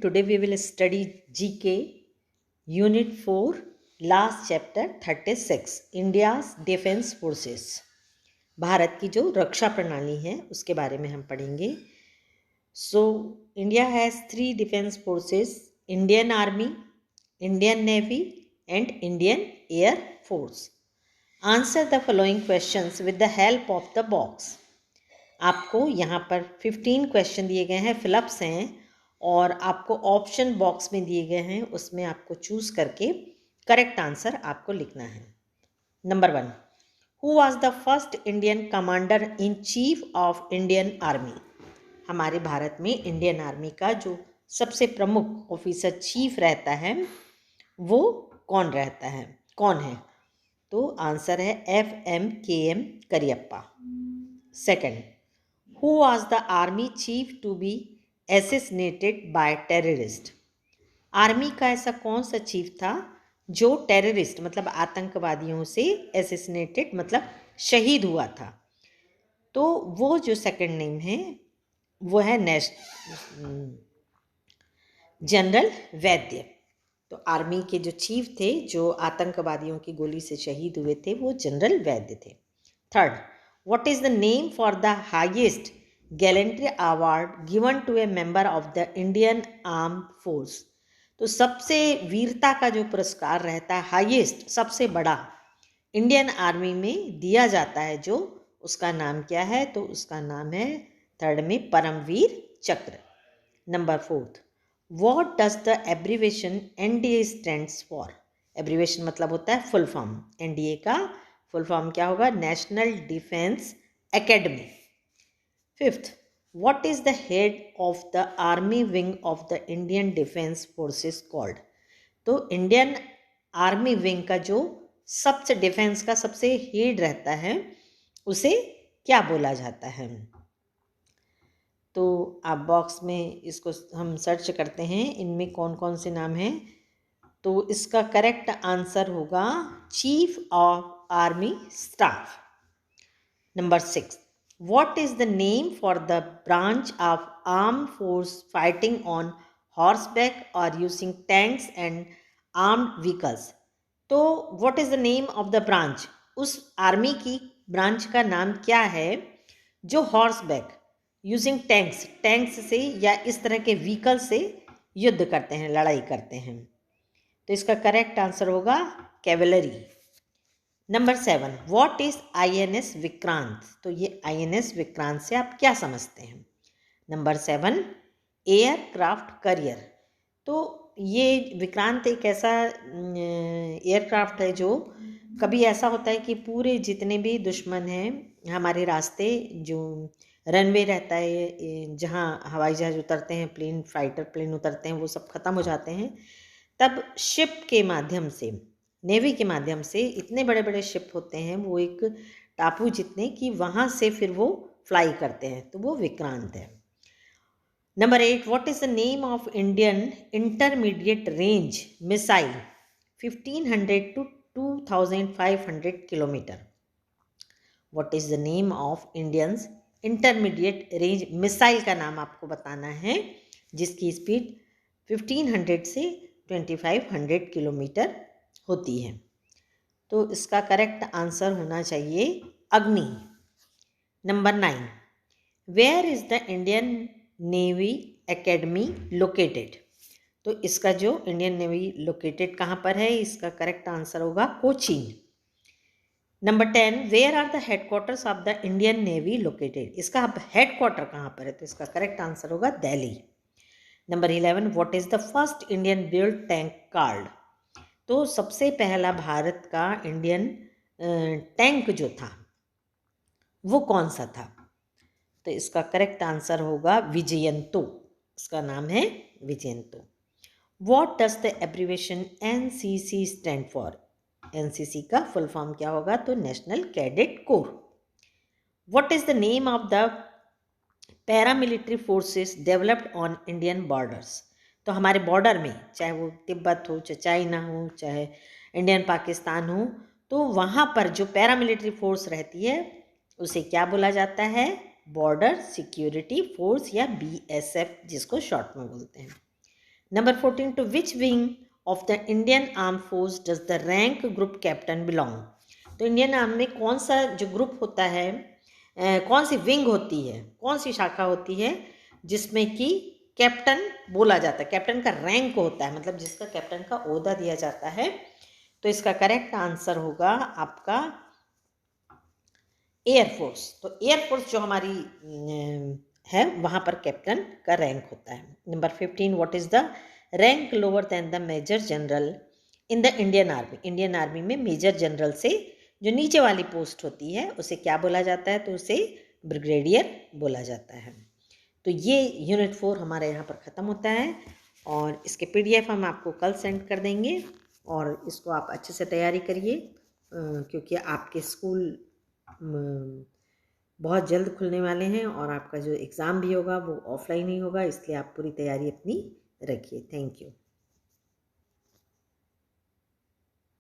Today we will study GK Unit 4 last chapter 36 India's Defense Forces। Bharat की जो रक्षा प्रणाली है उसके बारे में हम पढ़ेंगे। India has 3 defense forces: Indian Army, Indian Navy and Indian Air Force. Answer the following questions with the help of the box. आपको यहाँ पर 15 क्वेश्चन दिए गए हैं, फिलअप्स हैं और आपको ऑप्शन बॉक्स में दिए गए हैं, उसमें आपको चूज करके करेक्ट आंसर आपको लिखना है। Number 1, who was the first Indian commander in chief of Indian army? हमारे भारत में इंडियन आर्मी का जो सबसे प्रमुख ऑफिसर चीफ रहता है वो कौन है? तो आंसर है FMKM Cariappa. Second, Who was the army chief to be assassinated by terrorist? Army का ऐसा कौन सा चीफ था जो टेररिस्ट मतलब आतंकवादियों से एसेसिनेटेड मतलब शहीद हुआ था? तो वो जो सेकंड नेम है वो है जनरल वैद्य। तो आर्मी के जो चीफ थे जो आतंकवादियों की गोली से शहीद हुए थे वो जनरल वैद्य थे। Third, What is the name for the highest gallantry award given to a member of the Indian Armed Force? तो सबसे वीरता का जो पुरस्कार रहता है हाईएस्ट सबसे बड़ा इंडियन आर्मी में दिया जाता है जो उसका नाम क्या है? तो उसका नाम है थर्ड में परमवीर चक्र। Number 4, What does the abbreviation NDA stands for? Abbreviation मतलब होता है फुल फॉर्म। NDA का फुल फॉर्म क्या होगा? National defence academy. Fifth, what is the head of the army wing of the Indian defence forces called? तो Indian army wing का जो सबसे डिफेंस का सबसे हेड रहता है उसे क्या बोला जाता है? तो आप बॉक्स में इसको हम सर्च करते हैं इनमें कौन कौन से नाम हैं। तो इसका करेक्ट आंसर होगा chief of army staff. Number 6, what is the name for the branch of armed force fighting on horseback or using tanks and armed vehicles? तो what is the name of the branch? उस army की branch का नाम क्या है जो horseback using tanks से या इस तरह के व्हीकल से युद्ध करते हैं, लड़ाई करते हैं? तो इसका करेक्ट आंसर होगा cavalry. Number 7, what is INS Vikrant? तो ये INS विक्रांत से आप क्या समझते हैं? Number 7, aircraft carrier. तो ये विक्रांत एक ऐसा एयरक्राफ्ट है जो कभी ऐसा होता है कि पूरे जितने भी दुश्मन हैं हमारे रास्ते जो रनवे रहता है जहाँ हवाई जहाज उतरते हैं, प्लेन फाइटर प्लेन उतरते हैं, वो सब खत्म हो जाते हैं, तब शिप के माध्यम से नेवी के माध्यम से इतने बड़े बड़े शिप होते हैं वो एक टापू जितने कि वहाँ से फिर वो फ्लाई करते हैं, तो वो विक्रांत है। Number 8, what is the name of Indian intermediate range missile 1500 to 2500 kilometre? What is the name of Indian intermediate range missile का नाम आपको बताना है जिसकी स्पीड 1500 से 2500 किलोमीटर होती है। तो इसका करेक्ट आंसर होना चाहिए Agni. Number 9, where is the Indian navy academy located? तो इसका जो इंडियन नेवी लोकेटेड कहाँ पर है, इसका करेक्ट आंसर होगा Cochin. Number 10, where are the headquarters of the Indian navy located? इसका हेडक्वार्टर कहाँ पर है? तो इसका करेक्ट आंसर होगा Delhi. Number 11, what is the first Indian build tank called? तो सबसे पहला भारत का इंडियन टैंक जो था वो कौन सा था? तो इसका करेक्ट आंसर होगा विजयंतो। इसका नाम है Vijayanta. What does the abbreviation NCC stand for? NCC का फुल फॉर्म क्या होगा? तो national cadet corps. What is the name of the paramilitary forces developed on Indian borders? तो हमारे बॉर्डर में चाहे वो तिब्बत हो, चाहे चाइना हो, चाहे इंडियन पाकिस्तान हो, तो वहाँ पर जो पैरामिलिट्री फोर्स रहती है उसे क्या बोला जाता है? बॉर्डर सिक्योरिटी फोर्स या BSF जिसको शॉर्ट में बोलते हैं। Number 14, to which wing of the Indian Armed Force does the rank group captain belong? तो इंडियन आर्मी में कौन सा जो ग्रुप होता है, कौन सी विंग होती है, कौन सी शाखा होती है जिसमें कि कैप्टन बोला जाता है, कैप्टन का रैंक होता है, मतलब जिसका कैप्टन का ओहदा दिया जाता है। तो इसका करेक्ट आंसर होगा आपका एयरफोर्स। तो एयरफोर्स जो हमारी है वहाँ पर कैप्टन का रैंक होता है। Number 15, what is the rank lower than the major general in the Indian army? Indian army में मेजर जनरल से जो नीचे वाली पोस्ट होती है उसे क्या बोला जाता है? तो उसे ब्रिगेडियर बोला जाता है। तो ये यूनिट 4 हमारे यहाँ पर ख़त्म होता है और इसके PDF हम आपको कल सेंड कर देंगे और इसको आप अच्छे से तैयारी करिए क्योंकि आपके स्कूल बहुत जल्द खुलने वाले हैं और आपका जो एग्ज़ाम भी होगा वो ऑफलाइन ही होगा, इसलिए आप पूरी तैयारी अपनी रखिए। Thank you.